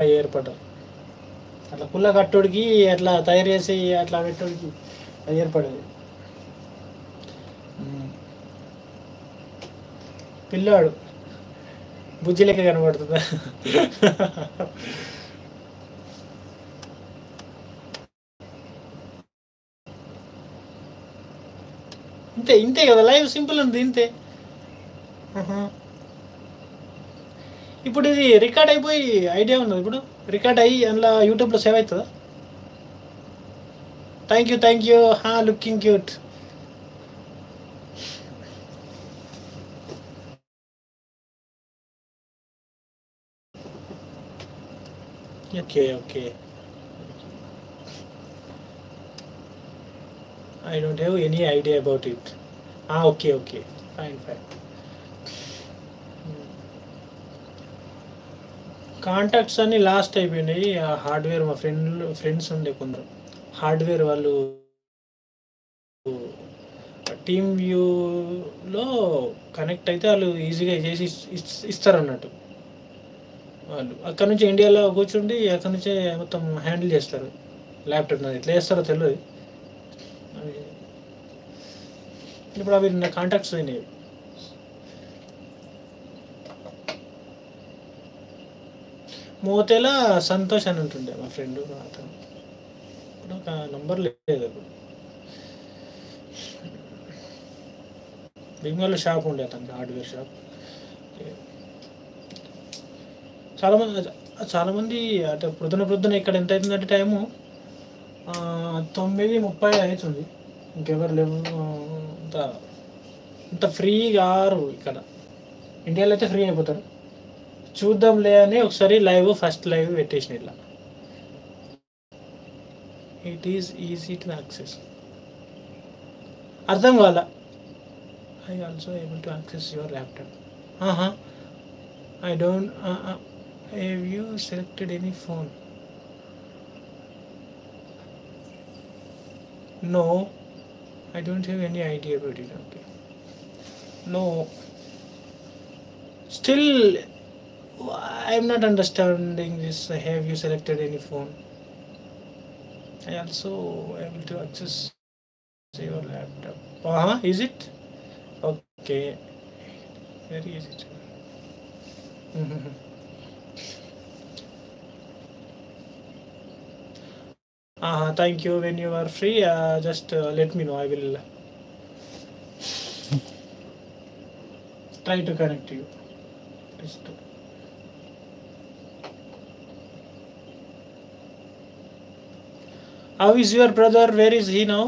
ఏర్పడరు. అట్లా పుల్ల కట్టుడికి అట్లా తయారు చేసి అట్లా పెట్టోడికి అది ఏర్పడేది. పిల్లాడు బుజ్జి లెక్క కనబడుతుందా? ఇంతే ఇంతే కదా, లైవ్ సింపుల్ ఉంది ఇంతే. ఇప్పుడు ఇది రికార్డ్ అయిపోయి ఐడియా ఉన్నది, ఇప్పుడు రికార్డ్ అయ్యి అందులో యూట్యూబ్లో సేవ్ అవుతుందా? Thank you looking cute. Okay I don't have any idea about it. Okay fine. Contacts అన్నీ లాస్ట్ అయిపోయినాయి. ఆ హార్డ్వేర్ మా ఫ్రెండ్స్ ఉండే కొందరు హార్డ్వేర్ వాళ్ళు టీమ్ వ్యూలో కనెక్ట్ అయితే వాళ్ళు ఈజీగా చేసి ఇస్తారు అన్నట్టు. వాళ్ళు అక్కడ నుంచి ఇండియాలో కూర్చుండి అక్కడ నుంచే మొత్తం హ్యాండిల్ చేస్తారు ల్యాప్టాప్. నాది ఎట్లా చేస్తారో తెలియదు. ఇప్పుడు అవి నా కాంటాక్ట్స్ అయినాయి. మోతేలా సంతోష్ అని ఉంటుండే మా ఫ్రెండ్, అతను ఇప్పుడు ఒక నంబర్ లేదు. బెంగాల్లో షాప్ ఉండే అతనికి, హార్డ్వేర్ షాప్. చాలామంది అంటే ప్రొద్దున ఇక్కడ ఎంత అవుతుందంటే టైము 9:30 అవుతుంది. ఇంకెవరు లేవు. అంత ఫ్రీగా ఆరు ఇక్కడ. ఇండియాలో అయితే ఫ్రీ అయిపోతారు. చూద్దాంలే అని ఒకసారి ఫస్ట్ లైవ్ పెట్టేసిన ఇట్లా. It is easy to access. అర్థం కావాలా? I also able to access your laptop. I don't have you selected any phone? No, I don't have any idea about it. Okay. No. Still, I'm not understanding this. Have you selected any phone? I also able to access your laptop. Is it? Okay. Very easy. Thank you. When you are free, just let me know. I will try to connect you. How is your brother? Where is he now?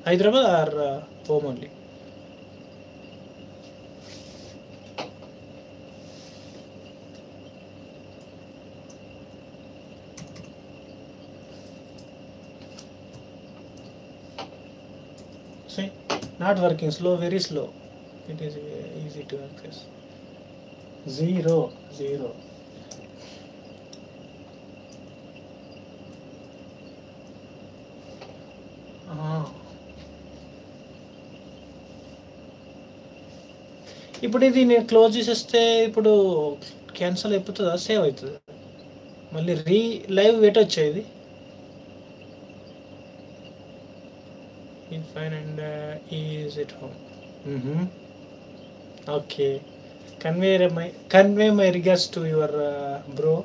Hyderabad or home only? See, not working. Slow, very slow. It is easy to access. 0. ఇప్పుడు ఇది నేను close చేసేస్తే ఇప్పుడు cancel అయిపోతుందా, save అవుతుంది? మళ్ళీ live పెట్టొచ్చా ఇది? Fine, and is at home. Okay. Convey my regards to your bro.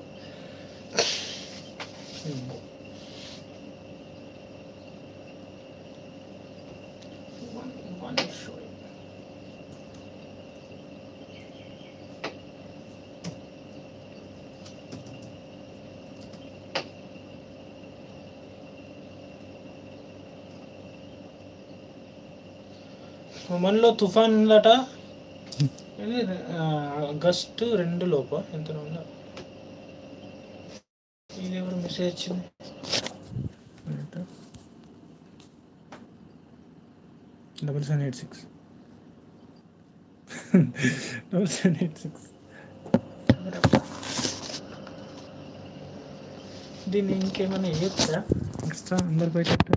One showing. మనలో తుఫాన్ ఉందట. ఆగస్టు 2 లోప ఎంత ఉందా? ఇది ఎవరు మెసేజ్ వచ్చింది? 7786 7786. దీన్ని ఇంకేమైనా ఇవ్వచ్చా ఎక్స్ట్రా అందరికి పోయేటట్టు?